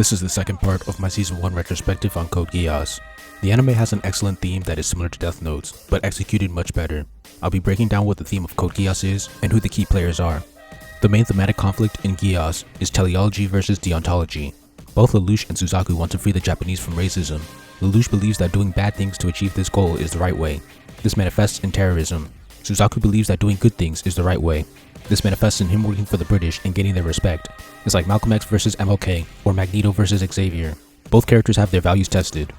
This is the second part of my Season 1 retrospective on Code Geass. The anime has an excellent theme that is similar to Death Note's, but executed much better. I'll be breaking down what the theme of Code Geass is, and who the key players are. The main thematic conflict in Geass is teleology versus deontology. Both Lelouch and Suzaku want to free the Japanese from racism. Lelouch believes that doing bad things to achieve this goal is the right way. This manifests in terrorism. Suzaku believes that doing good things is the right way. This manifests in him working for the British and gaining their respect. It's like Malcolm X versus MLK, or Magneto versus Xavier. Both characters have their values tested.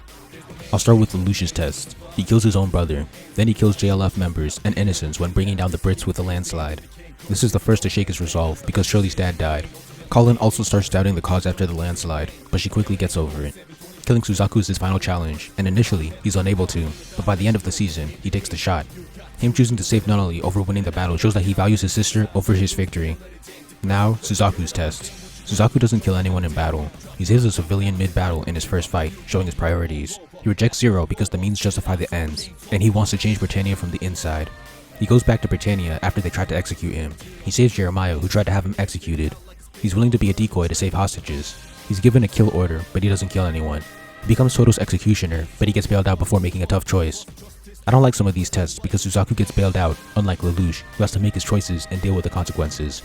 I'll start with Lelouch's test. He kills his own brother. Then he kills JLF members and innocents when bringing down the Brits with a landslide. This is the first to shake his resolve because Shirley's dad died. Kallen also starts doubting the cause after the landslide, but she quickly gets over it. Killing Suzaku is his final challenge, and initially, he's unable to, but by the end of the season, he takes the shot. Him choosing to save Nunnally over winning the battle shows that he values his sister over his victory. Now, Suzaku's test. Suzaku doesn't kill anyone in battle. He saves a civilian mid-battle in his first fight, showing his priorities. He rejects Zero because the means justify the ends, and he wants to change Britannia from the inside. He goes back to Britannia after they tried to execute him. He saves Jeremiah, who tried to have him executed. He's willing to be a decoy to save hostages. He's given a kill order, but he doesn't kill anyone. He becomes Toto's executioner, but he gets bailed out before making a tough choice. I don't like some of these tests because Suzaku gets bailed out, unlike Lelouch, who has to make his choices and deal with the consequences.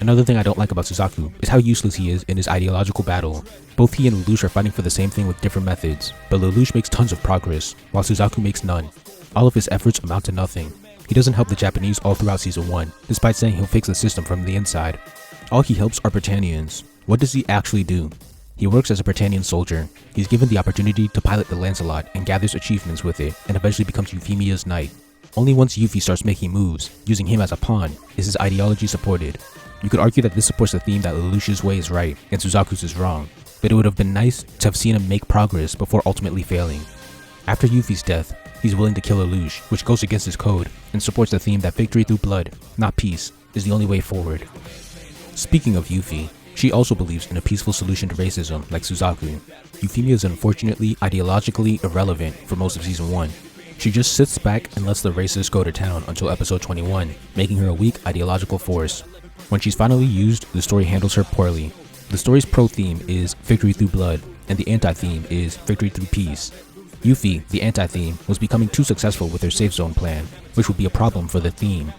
Another thing I don't like about Suzaku is how useless he is in his ideological battle. Both he and Lelouch are fighting for the same thing with different methods, but Lelouch makes tons of progress, while Suzaku makes none. All of his efforts amount to nothing. He doesn't help the Japanese all throughout Season 1, despite saying he'll fix the system from the inside. All he helps are Britannians. What does he actually do? He works as a Britannian soldier. He's given the opportunity to pilot the Lancelot and gathers achievements with it, and eventually becomes Euphimia's knight. Only once Yuffie starts making moves, using him as a pawn, is his ideology supported. You could argue that this supports the theme that Lelouch's way is right and Suzaku's is wrong, but it would have been nice to have seen him make progress before ultimately failing. After Yuffie's death, he's willing to kill Lelouch, which goes against his code, and supports the theme that victory through blood, not peace, is the only way forward. Speaking of Yuffie, she also believes in a peaceful solution to racism, like Suzaku. Euphimia is unfortunately ideologically irrelevant for most of Season 1. She just sits back and lets the racists go to town until episode 21, making her a weak ideological force. When she's finally used, the story handles her poorly. The story's pro-theme is victory through blood, and the anti-theme is victory through peace. Yuffie, the anti-theme, was becoming too successful with her safe zone plan, which would be a problem for the theme.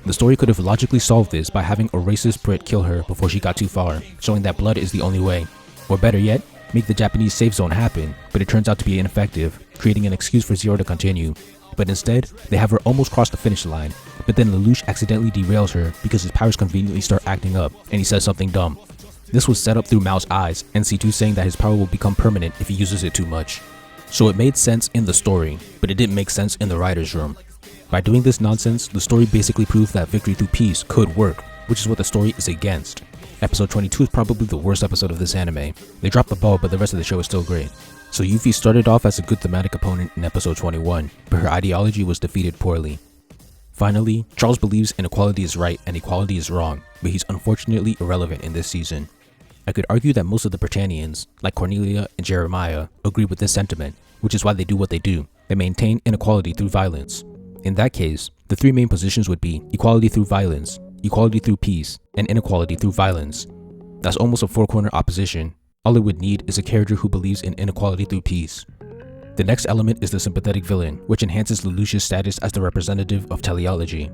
The story could have logically solved this by having a racist Brit kill her before she got too far, showing that blood is the only way. Or better yet, make the Japanese safe zone happen, but it turns out to be ineffective, creating an excuse for Zero to continue. But instead, they have her almost cross the finish line, but then Lelouch accidentally derails her because his powers conveniently start acting up, and he says something dumb. This was set up through Mao's eyes, and C2 saying that his power will become permanent if he uses it too much. So it made sense in the story, but it didn't make sense in the writer's room. By doing this nonsense, the story basically proved that victory through peace could work, which is what the story is against. Episode 22 is probably the worst episode of this anime. They dropped the ball, but the rest of the show is still great. So Yuffie started off as a good thematic opponent in episode 21, but her ideology was defeated poorly. Finally, Charles believes inequality is right and equality is wrong, but he's unfortunately irrelevant in this season. I could argue that most of the Britannians, like Cornelia and Jeremiah, agree with this sentiment, which is why they do what they do. They maintain inequality through violence. In that case, the three main positions would be equality through violence, equality through peace, and inequality through violence. That's almost a four-corner opposition. All it would need is a character who believes in inequality through peace. The next element is the sympathetic villain, which enhances Lelouch's status as the representative of teleology.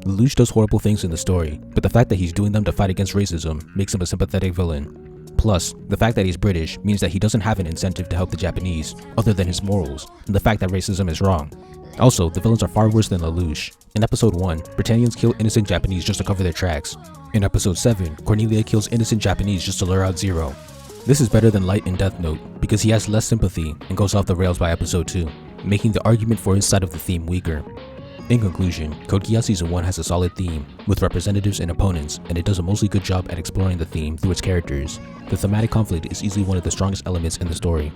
Lelouch does horrible things in the story, but the fact that he's doing them to fight against racism makes him a sympathetic villain. Plus, the fact that he's British means that he doesn't have an incentive to help the Japanese, other than his morals, and the fact that racism is wrong. Also, the villains are far worse than Lelouch. In episode 1, Britannians kill innocent Japanese just to cover their tracks. In episode 7, Cornelia kills innocent Japanese just to lure out Zero. This is better than Light in Death Note, because he has less sympathy and goes off the rails by episode 2, making the argument for his side of the theme weaker. In conclusion, Code Geass Season 1 has a solid theme, with representatives and opponents, and it does a mostly good job at exploring the theme through its characters. The thematic conflict is easily one of the strongest elements in the story.